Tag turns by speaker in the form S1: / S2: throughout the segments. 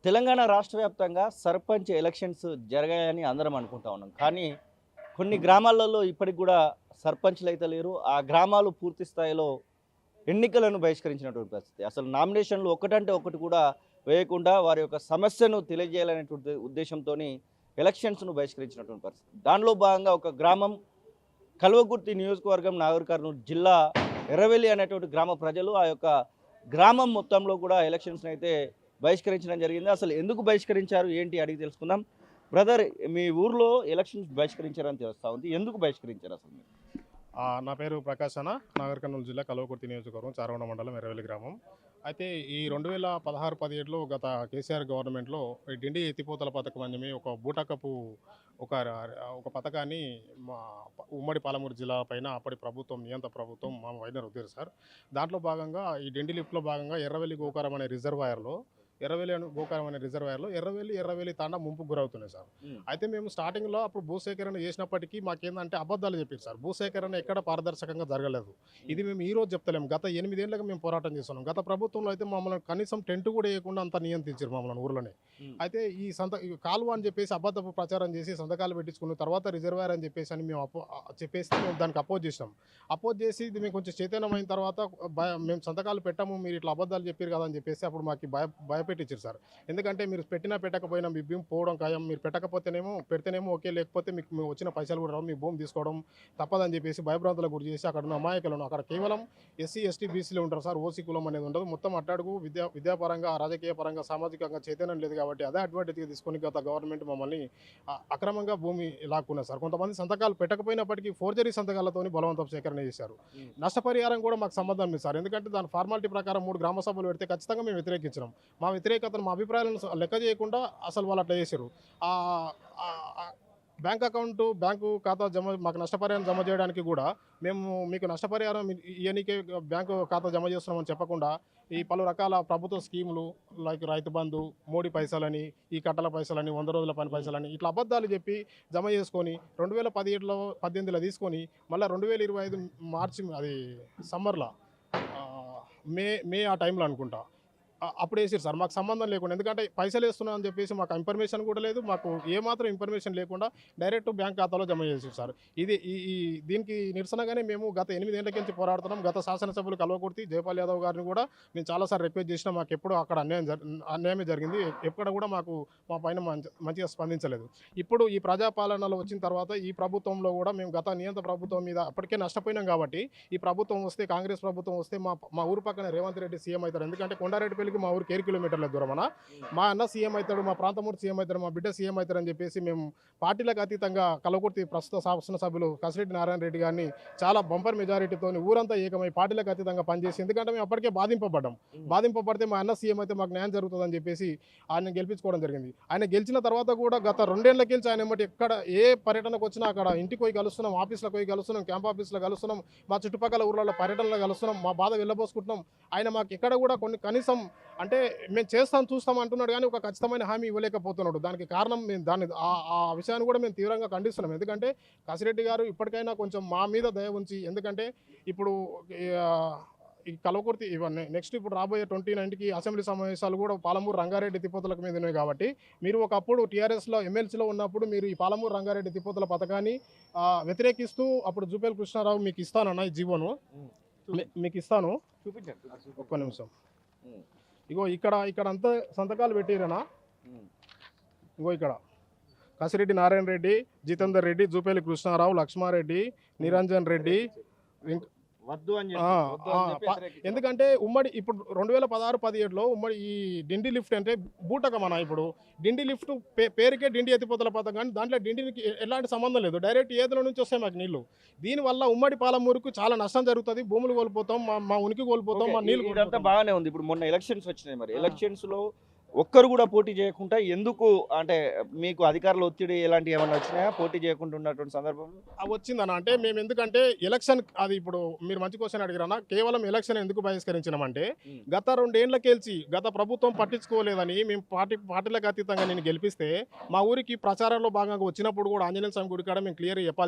S1: తెలంగాణ రాష్ట్ర వ్యాప్తంగా సర్పంచ్ ఎలక్షన్స్ జరగాయని అందరం అనుకుంటా ఉన్నాం. కానీ కొన్ని గ్రామాలలో ఇప్పటికి కూడా సర్పంచ్‌లు అయితే లేరు. ఆ గ్రామాలు పూర్తి స్థాయిలో ఎన్నికలను బహిష్కరించినటువంటి పరిస్థితి. అసలు నామినేషన్‌లు ఒకటంటే ఒకటి కూడా వేయకుండా వారి యొక్క సమస్యను తెలియజేయాలనేటువంటి ఉద్దేశంతోని ఎలక్షన్స్‌ను బహిష్కరించినటువంటి పరిస్థితి. దానిలో భాగంగా ఒక గ్రామం కల్వకుర్తి నియోజకవర్గం నాగర్ కర్నూల్ జిల్లా ఎర్రవెల్లి అనేటువంటి గ్రామ ప్రజలు ఆ యొక్క గ్రామం మొత్తంలో కూడా ఎలక్షన్స్‌ని అయితే బహిష్కరించడం జరిగింది. అసలు ఎందుకు బహిష్కరించారు ఏంటి అడిగి తెలుసుకుందాం. బ్రదర్, మీ ఊర్లో ఎలక్షన్స్ బహిష్కరించారని తెలుస్తా ఉంది. ఎందుకు బహిష్కరించారు అసలు మీరు?
S2: నా పేరు ప్రకాష్ అన్న. నాగర్ కర్నూలు జిల్లా కల్వకుర్తి నియోజకవర్గం చారకొండ మండలం ఎర్రవెల్లి గ్రామం. అయితే ఈ 2016-17లో గత కేసీఆర్ గవర్నమెంట్లో ఈ డిండి ఎత్తిపోతల పథకం అని చెప్పి ఒక బూటకపు ఒక ఒక పథకాన్ని మా ఉమ్మడి పాలమూరు జిల్లా పైన అప్పటి ప్రభుత్వం నియంత్ర ప్రభుత్వం మా పైన రుద్దారు సార్. దాంట్లో భాగంగా ఈ డిండి లిఫ్ట్లో భాగంగా ఎర్రవెల్లి గోకారం అనే రిజర్వాయర్లో ఎర్రవెల్లి తాండా ముంపుకు గురవుతున్నాయి సార్. అయితే మేము స్టార్టింగ్లో అప్పుడు భూసేకరణ చేసినప్పటికీ మాకేందంటే అబద్ధాలు చెప్పారు సార్. భూసేకరణ ఎక్కడ పారదర్శకంగా జరగలేదు. ఇది మేము ఈ రోజు చెప్తలేము. గత 8 ఏళ్ళగా మేము పోరాటం చేస్తున్నాం. గత ప్రభుత్వంలో అయితే మమ్మల్ని కనీసం టెంట్ కూడా వేయకుండా అంత నియంత్రించారు మమ్మల్ని ఊర్లోనే. అయితే ఈ కాలువ అని చెప్పేసి అబద్ధపు ప్రచారం చేసి సంతకాలు పెట్టించుకున్న తర్వాత రిజర్వాయర్ అని చెప్పేసి అని మేము చెప్పేసి మేము దానికి అపోజ్ చేసినాం. అపోజ్ చేసి ఇది మేము కొంచెం చైతన్యమైన తర్వాత మేము సంతకాలు పెట్టాము, మీరు ఇట్లా అబద్ధాలు చెప్పారు కదా అని చెప్పేసి అప్పుడు మాకు భయపెట్టించారు సార్. ఎందుకంటే మీరు పెట్టకపోయినా మీ భూమి పోవడం ఖాయం, మీరు పెడితేనేమో ఓకే, లేకపోతే మీకు వచ్చిన పైసలు కూడా రావు, మీ భూమి తీసుకోవడం తప్పదని చెప్పేసి భయభ్రాంతులకు గురి చేసి అక్కడ ఉన్న అమాయకులను, అక్కడ కేవలం ఎస్సీ ఎస్టీ బీసీలు ఉంటారు సార్. ఓసీ కులం అనేది ఉండదు. మొత్తం అట్టాడుగు విద్యాపరంగా రాజకీయ పరంగా సామాజికంగా చైతన్యం లేదు కాబట్టి అదే అడ్వాంటేజ్గా తీసుకొని గత గవర్నమెంట్ మమ్మల్ని అక్రమంగా భూమి లాక్కున్నారు సార్. కొంతమంది సంతకాలు పెట్టకపోయినప్పటికీ ఫోర్జరీ సంతకాలతోని బలవంతం సేకరణ చేశారు. నష్టపరిహారం కూడా మాకు సంబంధం లేదు సార్. ఎందుకంటే దాని ఫార్మాలిటీ ప్రకారం 3 గ్రామ సభలు పెడితే ఖచ్చితంగా మేము వ్యతిరేకించినాం. మా వ్యతిరేకతను, మా అభిప్రాయాలను లెక్క చేయకుండా అసలు వాళ్ళు అట్లా చేశారు. బ్యాంకు ఖాతా మాకు నష్టపరిహారం జమ చేయడానికి కూడా మేము మీకు నష్టపరిహారం ఇయనికే బ్యాంకు ఖాతా జమ చేస్తున్నామని చెప్పకుండా ఈ పలు రకాల ప్రభుత్వ స్కీములు లైక్ రైతు బంధు, మోడీ పైసలని, ఈ కట్టల పైసలని, 100 రోజుల పని పైసలని ఇట్లా అబద్ధాలు చెప్పి జమ చేసుకొని 2017-18లో తీసుకొని మళ్ళీ 2025 మార్చి అది సమ్మర్లో మే ఆ టైంలో అనుకుంటా అప్పుడు వేసారు సార్. మాకు సంబంధం లేకుండా, ఎందుకంటే పైసలు వేస్తున్నాం అని చెప్పేసి మాకు ఇన్ఫర్మేషన్ కూడా లేదు, మాకు ఏమాత్రం ఇన్ఫర్మేషన్ లేకుండా డైరెక్ట్ బ్యాంక్ ఖాతాలో జమ చేసారు సార్. ఇది దీనికి నిరసనగానే మేము గత 8 ఏళ్ల నుంచి పోరాడుతున్నాం. గత శాసనసభ్యులు కల్వకుర్తి జయపాల్ యాదవ్ గారిని కూడా మేము చాలాసార్లు రిక్వెస్ట్ చేసినా మాకు ఎప్పుడు అక్కడ అన్యాయమే జరిగింది. ఎక్కడ కూడా మాకు మా పైన మంచిగా స్పందించలేదు. ఇప్పుడు ఈ ప్రజాపాలనలో వచ్చిన తర్వాత ఈ ప్రభుత్వంలో కూడా మేము గత నియంత్ర ప్రభుత్వం మీద అప్పటికే నష్టపోయినాం కాబట్టి ఈ ప్రభుత్వం వస్తే, కాంగ్రెస్ ప్రభుత్వం వస్తే మా ఊరు పక్కన రేవంత్ రెడ్డి సీఎం అవుతారు. ఎందుకంటే కొండారెడ్డి మా ఊరికి 7 కిలోమీటర్ల దూరం అన్న. మా అన్న సీఎం అవుతాడు, మా ప్రాంతమూరు సీఎం అవుతాడు, మా బిడ్డ సీఎం అవుతారు అని చెప్పేసి మేము పార్టీలకు అతీతంగా కల్వకుర్తి ప్రస్తుత శాసనసభ్యులు కసిరెడ్డి నారాయణ రెడ్డి గారిని చాలా బంపర్ మెజారిటీతో ఊరంతా ఏకమై పార్టీలకు అతీతంగా పనిచేసి, ఎందుకంటే మేము అప్పటికే బాధింపబడితే మా అన్న సీఎం అయితే మాకు న్యాయం జరుగుతుందని చెప్పేసి ఆయన గెలిపించుకోవడం జరిగింది. ఆయన గెలిచిన తర్వాత కూడా గత 2 ఏళ్ల గెలిచి ఆయన బట్టి ఎక్కడ ఏ పర్యటనకు వచ్చినా అక్కడ ఇంటికి పోయి కలుస్తున్నాం, ఆఫీస్లకు పోయి కలుస్తున్నాం, క్యాంప్ ఆఫీస్లో కలుస్తున్నాం, మా చుట్టుపక్కల ఊర్లలో పర్యటనలో కలుస్తున్నాం, మా బాధ వెళ్ళబోసుకుంటున్నాం. ఆయన మాకు ఎక్కడ కూడా కనీసం అంటే మేము చూస్తాం అంటున్నాడు కానీ ఒక ఖచ్చితమైన హామీ ఇవ్వలేకపోతున్నాడు. దానికి కారణం మేము ఆ విషయాన్ని కూడా మేము తీవ్రంగా ఖండిస్తున్నాం. ఎందుకంటే కసిరెడ్డి గారు ఇప్పటికైనా కొంచెం మా మీద దయ ఉంచి, ఎందుకంటే ఇప్పుడు ఈ కల్వకుర్తి ఇవన్నీ నెక్స్ట్ ఇప్పుడు రాబోయే 29కి అసెంబ్లీ సమావేశాలు కూడా పాలమూరు రంగారెడ్డి తిప్పతులకు మీద ఉన్నాయి కాబట్టి మీరు ఒకప్పుడు టీఆర్ఎస్లో ఎమ్మెల్సీలో ఉన్నప్పుడు మీరు ఈ పాలమూరు రంగారెడ్డి తిప్పతుల పథకాన్ని వ్యతిరేకిస్తూ అప్పుడు జూపేల్ కృష్ణారావు మీకు ఇస్తానన్న ఈ జీవోను మీకు ఇస్తాను, ఒక్క నిమిషం. ఇగో ఇక్కడ అంతా సంతకాలు పెట్టిరనా. ఇగో ఇక్కడ కసిరెడ్డి నారాయణ రెడ్డి, జితేందర్ రెడ్డి, జూపేలి కృష్ణారావు, లక్ష్మారెడ్డి, నిరంజన్ రెడ్డి ఎందుకంటే ఉమ్మడి ఇప్పుడు 2016-17లో ఉమ్మడి ఈ డిండి లిఫ్ట్ అంటే బూటక మన ఇప్పుడు డిండి లిఫ్ట్ పేరుకే డిండి ఎత్తిపోతల పథకం, కానీ దాంట్లో డిండికి ఎలాంటి సంబంధం లేదు. డైరెక్ట్ ఏదుల నుంచి వస్తాయి మాకు నీళ్లు. దీనివల్ల ఉమ్మడి పాలమూరుకు చాలా నష్టం జరుగుతుంది. భూములు కోల్పోతాం, మా ఉనికి కోల్పోతాం, మా నీళ్ళు.
S1: ఇదంతా బాగానే ఉంది. ఇప్పుడు మొన్న ఎలక్షన్స్ వచ్చినాయి, మరి ఎలక్షన్స్లో ఒక్కరు కూడా పోటీ చేయకుండా ఎందుకు, అంటే మీకు అధికారుల ఒత్తిడి ఎలాంటి ఏమన్నా వచ్చినాయా పోటీ చేయకుండా ఉన్నటువంటి సందర్భంలో?
S2: వచ్చిందన్న అంటే మేము ఎందుకంటే ఎలక్షన్ అది ఇప్పుడు మీరు మంచి క్వశ్చన్ అడిగారన్న. కేవలం ఎలక్షన్ ఎందుకు బహిష్కరించినామంటే గత 2 ఏళ్లకేల్చి గత ప్రభుత్వం పట్టించుకోలేదని మేము పార్టీలకు అతీతంగా నేను గెలిపిస్తే మా ఊరికి ప్రచారంలో భాగంగా వచ్చినప్పుడు కూడా ఆంజనేయ స్వామి గుడి కాడ మేము క్లియర్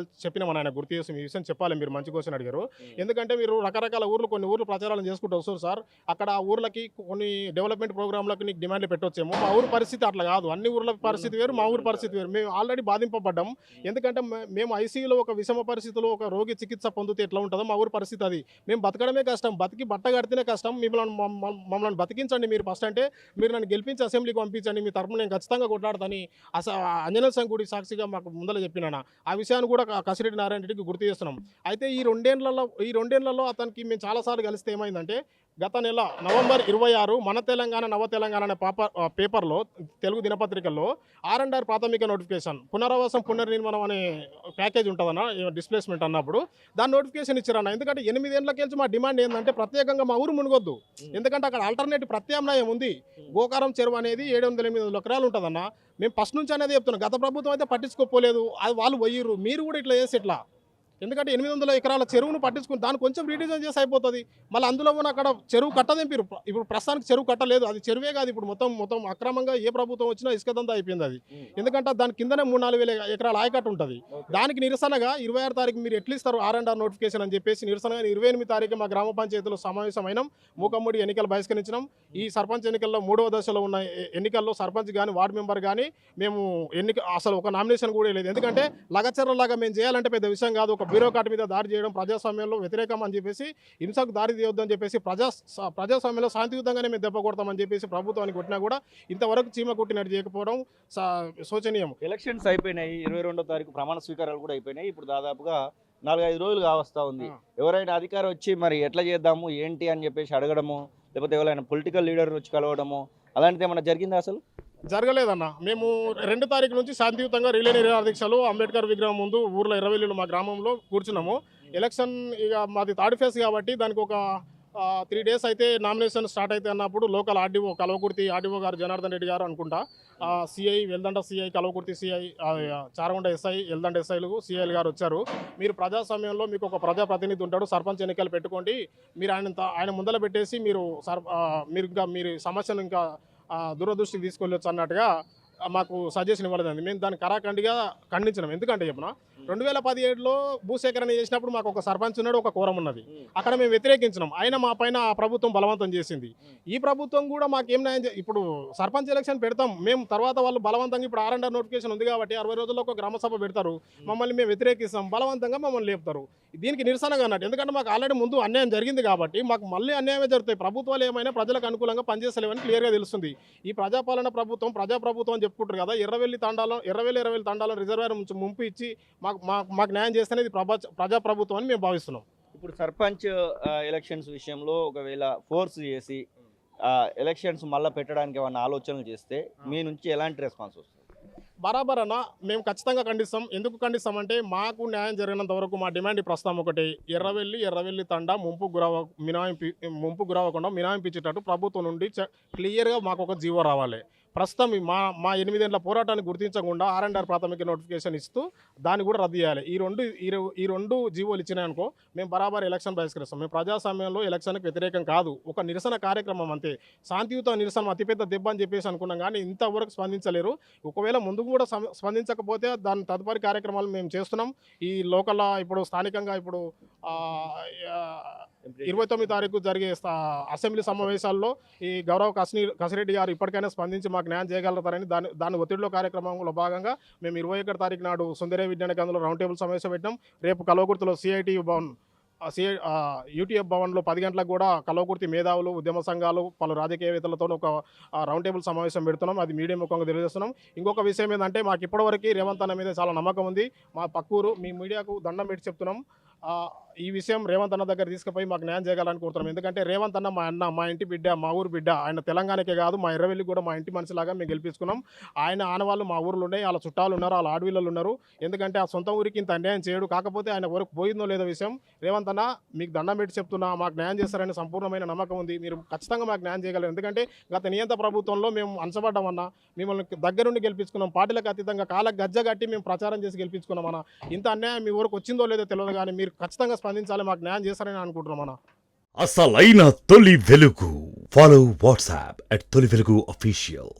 S2: చెప్పినామని ఆయన గుర్తు చేసి ఈ విషయం చెప్పాలి. మీరు మంచి క్వశ్చన్ అడిగారు. ఎందుకంటే మీరు రకరకాల కొన్ని ఊర్లు ప్రచారాలు చేసుకుంటూ వస్తారు సార్. అక్కడ ఆ ఊర్లకి కొన్ని డెవలప్మెంట్ ప్రోగ్రాంలకు నీకు డిమాండ్లు పెట్టొచ్చేమో. మా ఊరు పరిస్థితి అట్లా కాదు. అన్ని ఊర్ల పరిస్థితి వేరు, మా ఊరు పరిస్థితి వేరు. మేము ఆల్రెడీ బాధింపబడ్డాం. ఎందుకంటే మేము ఐసీయూలో ఒక విషమ పరిస్థితిలో ఒక రోగి చికిత్స పొందితే ఎట్లా ఉంటుందో మా ఊరు పరిస్థితి అది. మేము బతకడమే కష్టం, బతికి బట్ట కడితేనే కష్టం. మమ్మల్ని బతికించండి మీరు ఫస్ట్, అంటే మీరు నన్ను గెలిపించి అసెంబ్లీకి పంపించండి, మీ తరపున నేను ఖచ్చితంగా కొట్లాడతాని అంజనేయ సంఘ గుడి సాక్షిగా మాకు ముందర చెప్పినా. ఆ విషయాన్ని కూడా కసిరెడ్డి నారాయణ రెడ్డికి గుర్తు చేస్తున్నాం. అయితే ఈ రెండేళ్లలో అతనికి మేము చాలాసార్లు కలిస్తే ఏమైందంటే, గత నెల నవంబర్ 26 మన తెలంగాణ నవ తెలంగాణ అనే పేపర్లో, తెలుగు దినపత్రికల్లో R&R ప్రాథమిక నోటిఫికేషన్, పునరావాసం పునర్నిర్మాణం అనే ప్యాకేజ్ ఉంటుందన్న, డిస్ప్లేస్మెంట్ అన్నప్పుడు దాని నోటిఫికేషన్ ఇచ్చారన్న. ఎందుకంటే 8 ఏళ్ళకెళ్ళి మా డిమాండ్ ఏంటంటే ప్రత్యేకంగా మా ఊరు మునుగొద్దు. ఎందుకంటే అక్కడ ఆల్టర్నేటివ్ ప్రత్యామ్నాయం ఉంది. గోకారం చెరువు అనేది 700-800 ఎకరాలు ఉంటుందన్న. మేము ఫస్ట్ నుంచి అనేది చెప్తున్నాం. గత ప్రభుత్వం అయితే పట్టించుకోపోలేదు, అది వాళ్ళు పోయిర్రు. మీరు కూడా ఇట్లా చేసి ఎట్లా? ఎందుకంటే 800 ఎకరాల చెరువును పట్టించుకుని దాన్ని కొంచెం రీడిజైన్ చేసి అయిపోతుంది. మళ్ళీ అందులో ఉన్న అక్కడ చెరువు కట్టదింపారు. ఇప్పుడు ప్రస్తుతానికి చెరువు కట్టలేదు, అది చెరువే కాదు. ఇప్పుడు మొత్తం అక్రమంగా ఏ ప్రభుత్వం వచ్చినా ఇసుకదంతా అయిపోయింది అది. ఎందుకంటే దాని కిందనే 3-4 వేల ఎకరాల ఆయకట్టు ఉంటుంది. దానికి నిరసనగా 26 తారీఖు మీరు ఎట్లా ఇస్తారు R&R నోటిఫికేషన్ అని చెప్పేసి నిరసనగా 28 తారీఖు మా గ్రామ పంచాయతీలో సమావేశమైనాం. మూకమ్మడి ఎన్నికలు బహిష్కరించినాం. ఈ సర్పంచ్ ఎన్నికల్లో 3వ దశలో ఉన్న ఎన్నికల్లో సర్పంచ్ కానీ వార్డు మెంబర్ కానీ మేము అసలు ఒక నామినేషన్ కూడా లేదు. ఎందుకంటే లగచర్లలాగా మేము చేయాలంటే పెద్ద విషయం కాదు. ఒక బ్యూరోక్రాట్ మీద దాడి చేయడం ప్రజాస్వామ్యంలో వ్యతిరేకం అని చెప్పేసి, హింసకు దారి తీయొద్దని చెప్పేసి, ప్రజాస్వామ్యంలో శాంతియుతంగానే మేము దెబ్బ కొడతామని చెప్పేసి ప్రభుత్వానికి కొట్టినా కూడా ఇంతవరకు చీమ కొట్టినట్టు చేయకపోవడం శోచనీయం.
S1: ఎలక్షన్స్ అయిపోయినాయి, 22వ తారీఖు ప్రమాణ స్వీకారాలు కూడా అయిపోయినాయి. ఇప్పుడు దాదాపుగా 4-5 రోజులు కావస్తా ఉంది. ఎవరైనా అధికారం వచ్చి మరి ఎట్లా చేద్దాము ఏంటి అని చెప్పేసి అడగడము, లేకపోతే ఎవరైనా పొలిటికల్ లీడర్ వచ్చి కలవడము, అలాంటిది ఏమైనా జరిగిందా? అసలు
S2: జరగలేదన్న. మేము 2 తారీఖు నుంచి శాంతియుతంగా రిలే నిరాదీక్షలు అంబేద్కర్ విగ్రహం ముందు ఊర్లో 20 మా గ్రామంలో కూర్చున్నాము. ఎలక్షన్ ఇక మాది థర్డ్ ఫేజ్ కాబట్టి దానికి ఒక 3 డేస్ అయితే నామినేషన్ స్టార్ట్ అయితే అన్నప్పుడు లోకల్ ఆర్డీఓ కలవకుర్తి ఆర్డీఓ గారు జనార్దన్ రెడ్డి గారు అనుకుంటా, CI Veldanda CI, Kalwakurthy CI, Charagonda SI, Eldanda ఎస్ఐలు, సిఐలు గారు వచ్చారు. మీరు ప్రజాస్వామ్యంలో మీకు ఒక ప్రజాప్రతినిధి ఉంటాడు, సర్పంచ్ ఎన్నికలు పెట్టుకోండి, మీరు ఆయన ముందర పెట్టేసి మీరు మీరు సమస్యను ఇంకా దూరదృష్టికి తీసుకెళ్ళొచ్చు అన్నట్టుగా మాకు సజెషన్ ఇవ్వలేదండి. మేము దాన్ని కరాఖండిగా ఖండించినాం. ఎందుకంటే చెప్పిన 2017లో భూసేకరణ చేసినప్పుడు మాకు ఒక సర్పంచ్ ఉన్నాడు, ఒక కోరం ఉన్నది. అక్కడ మేము వ్యతిరేకించినాం. అయినా మా పైన ఆ ప్రభుత్వం బలవంతం చేసింది. ఈ ప్రభుత్వం కూడా మాకేం న్యాయం ఇప్పుడు సర్పంచ్ ఎలక్షన్ పెడతాం మేము, తర్వాత వాళ్ళు బలవంతంగా ఇప్పుడు R&R నోటిఫికేషన్ ఉంది కాబట్టి 60 రోజుల్లో ఒక గ్రామ సభ పెడతారు, మమ్మల్ని మేము వ్యతిరేకిస్తాం, బలవంతంగా మమ్మల్ని లేపుతారు. దీనికి నిరసనగా అన్నట్టు. ఎందుకంటే మాకు ఆల్రెడీ ముందు అన్యాయం జరిగింది కాబట్టి మాకు మళ్ళీ అన్యాయమే జరుగుతాయి. ప్రభుత్వాలు ఏమైనా ప్రజలకు అనుకూలంగా పనిచేస్తలేవని క్లియర్గా తెలుస్తుంది. ఈ ప్రజాపాలన ప్రభుత్వం ప్రజాప్రభుత్వం అని చెప్పుకుంటారు కదా, ఎర్రవెల్లి తాండాలం రిజర్వాయర్ ముంపు ఇచ్చి మాకు న్యాయం చేస్తేనే ఇది ప్రజాప్రభుత్వం అని మేము భావిస్తున్నాం.
S1: ఇప్పుడు సర్పంచ్ ఎలక్షన్స్ విషయంలో ఒకవేళ ఫోర్స్ చేసి ఎలక్షన్స్ మళ్ళీ పెట్టడానికి ఏమైనా ఆలోచనలు చేస్తే మీ నుంచి ఎలాంటి రెస్పాన్స్ వస్తుంది?
S2: బరాబర్ అన్న, మేము ఖండిస్తాం. ఎందుకు ఖండిస్తామంటే మాకు న్యాయం జరిగినంత వరకు మా డిమాండ్ ప్రస్తుతం ఒకటి, ఎర్రవెల్లి తండా ముంపు గురవకుండా మినహాయింపించేటట్టు ప్రభుత్వం నుండి క్లియర్గా మాకు ఒక జీవో రావాలి. ప్రస్తుతం మా 8 ఏళ్ల పోరాటాన్ని గుర్తించకుండా R&R ప్రాథమిక నోటిఫికేషన్ ఇస్తూ దాన్ని కూడా రద్దు చేయాలి. ఈ రెండు జీవోలు ఇచ్చినాయనుకో మేము బరాబర్ ఎలక్షన్ బహిష్కరిస్తాం. మేము ప్రజాస్వామ్యంలో ఎలక్షన్కి వ్యతిరేకం కాదు, ఒక నిరసన కార్యక్రమం అంతే. శాంతియుత నిరసన అతిపెద్ద దెబ్బ అని చెప్పేసి అనుకున్నాం, కానీ ఇంతవరకు స్పందించలేరు. ఒకవేళ ముందు కూడా స్పందించకపోతే దాని తదుపరి కార్యక్రమాలు మేము చేస్తున్నాం. ఈ లోకల్ ఇప్పుడు స్థానికంగా ఇప్పుడు 29 తారీఖు జరిగే అసెంబ్లీ సమావేశాల్లో ఈ గౌరవ కసిరెడ్డి గారు ఇప్పటికైనా స్పందించి మాకు న్యాయం చేయగలుగుతారని దాని ఒత్తిడిలో కార్యక్రమంలో భాగంగా మేము 21 తారీఖు నాడు సుందరయ్య విజ్ఞాన కేంద్రంలో రౌండ్ టేబుల్ సమావేశం పెట్టాం. రేపు కల్వకుర్తిలో యూటీఎఫ్ భవన్లో 10 గంటలకు కూడా కల్వకుర్తి మేధావులు, ఉద్యమ సంఘాలు, పలు రాజకీయవేత్తలతో ఒక రౌండ్ టేబుల్ సమావేశం పెడుతున్నాం. అది మీడియా ముఖంగా తెలియజేస్తున్నాం. ఇంకొక విషయం ఏంటంటే మాకు ఇప్పటివరకు రేవంత్ అన్న మీద చాలా నమ్మకం ఉంది. మా పక్కూరు మీ మీడియాకు దండం పెట్టి చెప్తున్నాం, ఈ విషయం రేవంత్ అన్న దగ్గర తీసుకుపోయి మాకు న్యాయం చేయాలని కోరుతున్నాం. ఎందుకంటే రేవంత్ అన్న మా అన్న, మా ఇంటి బిడ్డ, మా ఊరు బిడ్డ. ఆయన తెలంగాణకే కాదు మా ఎర్రవెల్లి కూడా మా ఇంటి మనిషిలాగా మేము గెలిపించుకున్నాం. ఆయన ఆనవాళ్ళు మా ఊర్లో ఉన్నాయి, వాళ్ళ చుట్టాలు ఉన్నారు, వాళ్ళ ఆడవిళ్ళు ఉన్నారు. ఎందుకంటే ఆ సొంత ఊరికి ఇంత అన్యాయం చేయడు. కాకపోతే ఆయన వరకు పోయిందో లేదో విషయం రేవంత్ అన్న మీకు దండం పెట్టి చెప్తున్నా, మాకు న్యాయం చేస్తారని సంపూర్ణమైన నమ్మకం ఉంది. మీరు ఖచ్చితంగా మాకు న్యాయం చేయగలరు. ఎందుకంటే గత నియంత ప్రభుత్వంలో మేము అంచబడ్డామన్నా, మిమ్మల్ని దగ్గరుండి గెలిపించుకున్నాం. పార్టీలకు అతీతంగా కాళ్ళకు గజ్జ కట్టి మేము ప్రచారం చేసి గెలిపించుకున్నామన్నా. ఇంత అన్యాయం మీ ఊరికి వచ్చిందో లేదో తెలియదు, కానీ మీరు ఖచ్చితంగా స్పందించాలి, మాకు న్యాయం చేస్తారని అనుకుంటున్నామన్నా.
S3: అసలైన తొలి వెలుగు. ఫాలో వాట్సాప్ @తొలి వెలుగు official.